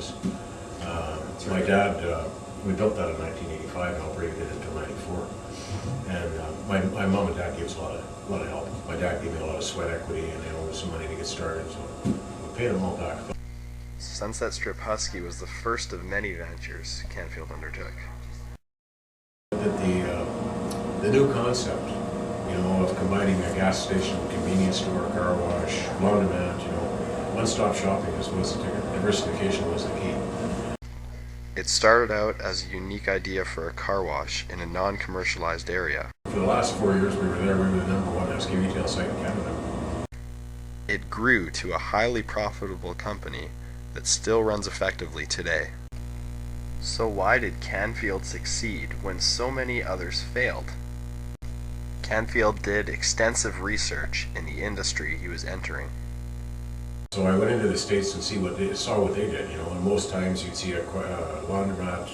was. My dad, we built that in 1985 and operated it until 94. And my mom and dad gave us a lot of help. My dad gave me a lot of sweat equity and they owed us some money to get started, so we paid them all back. Sunset Strip Husky was the first of many ventures Canfield undertook. The new concept, of combining a gas station, convenience store, car wash, laundromat, one-stop shopping was the ticket. Diversification was the key. It started out as a unique idea for a car wash in a non-commercialized area. For the last 4 years we were there, we were the #1 husky retail site in Canada. It grew to a highly profitable company that still runs effectively today. So why did Canfield succeed when so many others failed? Canfield did extensive research in the industry he was entering. So I went into the States and saw what they did, and most times you'd see a laundromat,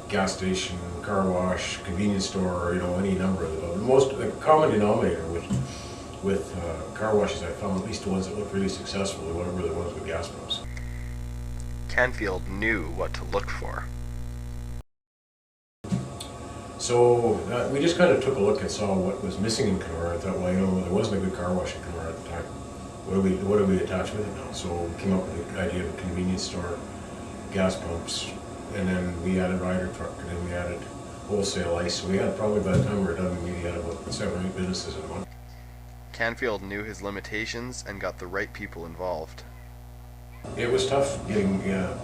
gas station, car wash, convenience store, any number of them. The common denominator with car washes I found, at least the ones that looked really successful, were the ones with gas pumps. Canfield knew what to look for. So we just kind of took a look and saw what was missing in Kenora. I thought, well, there wasn't a good car wash in Kenora at the time. What do we attach with it now? So we came up with the idea of a convenience store, gas pumps, and then we added Ryder truck, and then we added wholesale ice. So we had probably, by the time we were done, we maybe had about 7 or 8 businesses in one. Canfield knew his limitations and got the right people involved. It was tough getting, the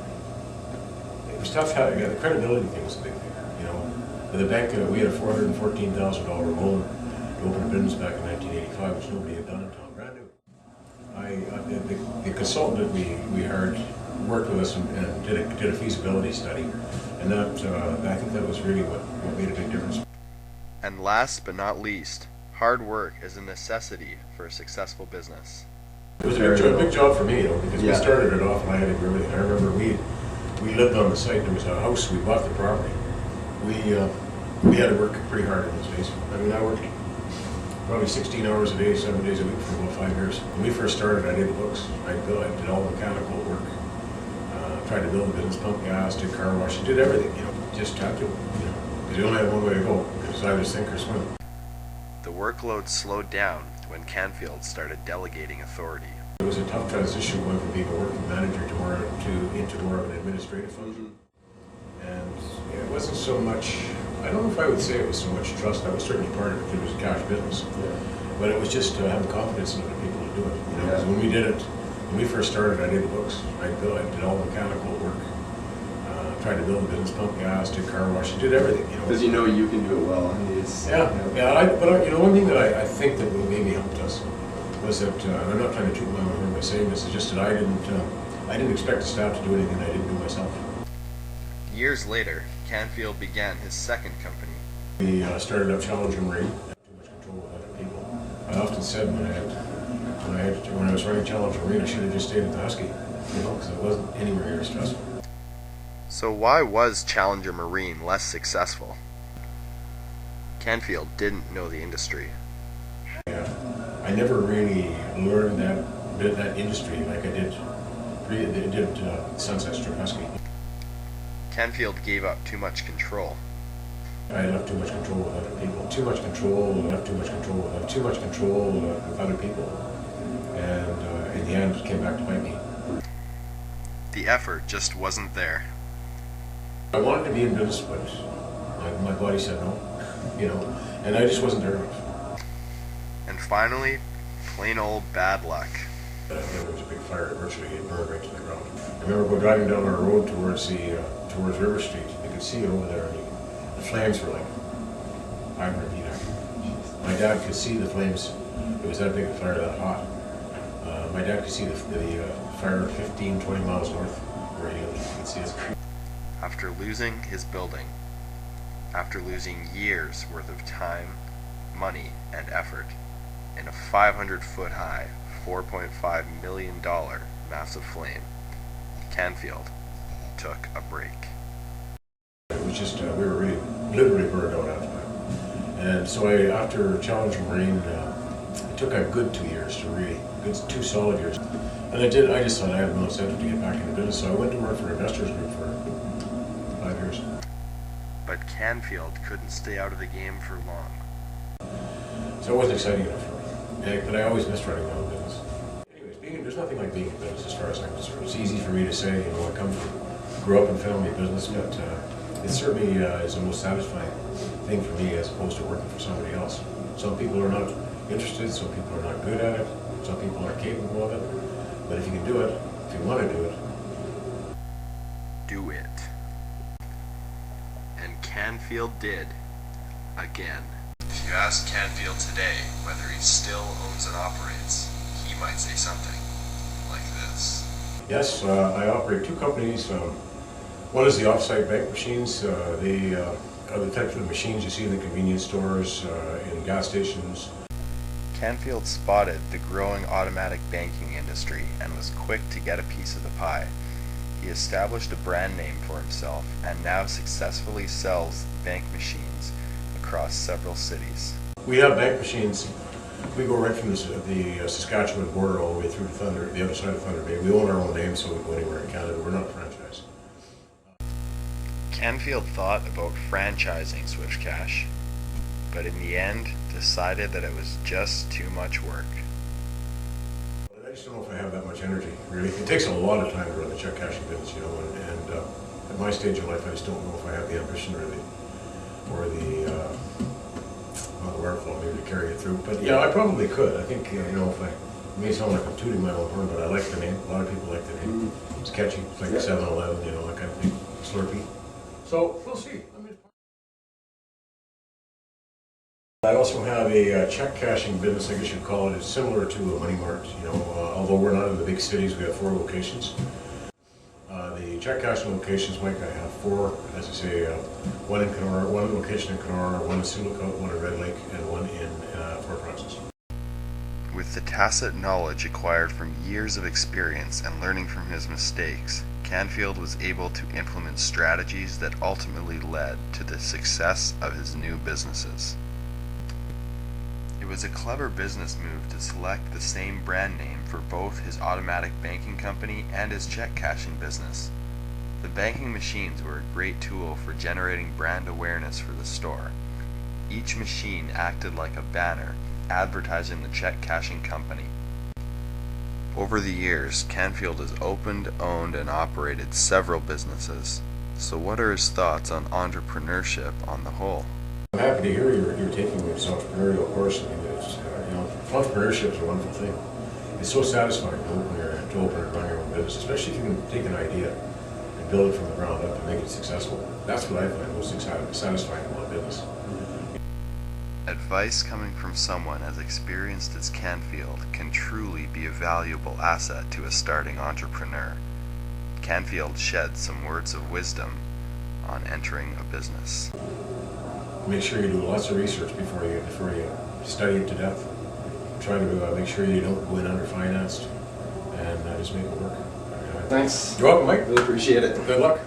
credibility thing was a big thing, With the bank, we had a $414,000 loan to open a business back in 1985, which nobody had done in town, brand new. The consultant that we hired worked with us and did a feasibility study, and I think that was really what made a big difference. And last but not least, hard work is a necessity for a successful business. It was a big job for me, because we started it off and I had to do everything. I remember we lived on the site. There was a house. We bought the property. We had to work pretty hard in this basement. I mean, I worked probably 16 hours a day, 7 days a week for about 5 years. When we first started, I did the books. I did all the mechanical work. Tried to build a business, pump gas, did car wash, did everything. Just had to, because you only had one way to go. It was either sink or swim. The workload slowed down when Canfield started delegating authority. It was a tough transition going from being a working manager into more of an administrative function. And it wasn't so much, I don't know if I would say it was so much trust. That was certainly part of it. It was a cash business. Yeah. But it was just having confidence in other people to do it. Because when we did it, when we first started, I did the books. I did all the mechanical work. Tried to build a business, pump gas, did car wash, did everything. Because you can do it well. But one thing that I think that maybe helped us was that, I'm not trying to toot my own horn by saying this, it's just that I didn't expect the staff to do anything I didn't do myself. Years later, Canfield began his second company. We started up Challenger Marine. I had too much control with other people. I often said when I was running Challenger Marine, I should have just stayed at the Husky, because it wasn't anywhere near as stressful. So why was Challenger Marine less successful? Canfield didn't know the industry. Yeah, I never really learned that industry like I did Sunset Strip Husky. Canfield gave up too much control. I left too much control with other people. Too much control with other people. And in the end, it came back to bite me. The effort just wasn't there. I wanted to be in business, but my body said no, and I just wasn't there enough. And finally, plain old bad luck. There was a big fire, virtually it burned right to the ground. I remember driving down our road towards River Street. You could see it over there, and the flames were like 500 feet high. My dad could see the flames. It was that big a fire, that hot. My dad could see the fire 15, 20 miles north where he lived. You could see it. After losing his building, after losing years worth of time, money, and effort in a 500-foot high, $4.5 million massive flame, Canfield took a break. It was just, we were really, literally burned out after that. And so after Challenger Marine, took a good 2 years to really, good 2 solid years. And I just thought I had no incentive to get back into business, so I went to work for Investors Group for 5 years. But Canfield couldn't stay out of the game for long. So it wasn't exciting enough for me. But I always missed running my own business. Anyways, there's nothing like being in business as far as I'm concerned. It's easy for me to say, you know, grew up in family business, but it certainly is the most satisfying thing for me as opposed to working for somebody else. Some people are not interested, some people are not good at it, some people aren't capable of it. But if you can do it, if you want to do it, do it. And Canfield did, again. If you ask Canfield today whether he still owns and operates, he might say something like this. Yes, I operate 2 companies. One is the off-site bank machines. They are the types of machines you see in the convenience stores, in gas stations. Canfield spotted the growing automatic banking industry and was quick to get a piece of the pie. He established a brand name for himself and now successfully sells bank machines across several cities. We have bank machines. We go right from the Saskatchewan border all the way through to the other side of Thunder Bay. We own our own name, so we go anywhere in Canada. We're not franchised. Canfield thought about franchising Swift Cash, but in the end decided that it was just too much work. I just don't know if I have that much energy, really. It takes a lot of time to run the check cashing business, you know, and at my stage in life, I just don't know if I have the ambition or the wherewithal maybe to carry it through. But yeah, I probably could. I think, you know, if it may sound like I'm tooting my own horn, but I like the name. A lot of people like the name. It's catchy. It's like 7-Eleven, you know, that kind of thing. Slurpee. So we'll see. I also have a check cashing business, I guess you'd call it. It's similar to a money mart, you know, although we're not in the big cities. We have 4 locations. The check cashing locations might have 4, as I say, one in Kenora, one location in Kenora, one in Silicon, one in Red Lake, and one in Fort Frances. With the tacit knowledge acquired from years of experience and learning from his mistakes, Canfield was able to implement strategies that ultimately led to the success of his new businesses. It was a clever business move to select the same brand name for both his automatic banking company and his check cashing business. The banking machines were a great tool for generating brand awareness for the store. Each machine acted like a banner, advertising the check cashing company. Over the years, Canfield has opened, owned, and operated several businesses. So what are his thoughts on entrepreneurship on the whole? I'm happy to hear you're taking this entrepreneurial course. I mean, it's, you know, entrepreneurship is a wonderful thing. It's so satisfying to open and run your own business, especially if you can take an idea and build it from the ground up and make it successful. That's what I find most satisfying about business. Advice coming from someone as experienced as Canfield can truly be a valuable asset to a starting entrepreneur. Canfield sheds some words of wisdom on entering a business. Make sure you do lots of research before you study it to death. Try to make sure you don't go in underfinanced, and just make it work. Thanks. You're welcome, Mike. Really appreciate it. Good luck.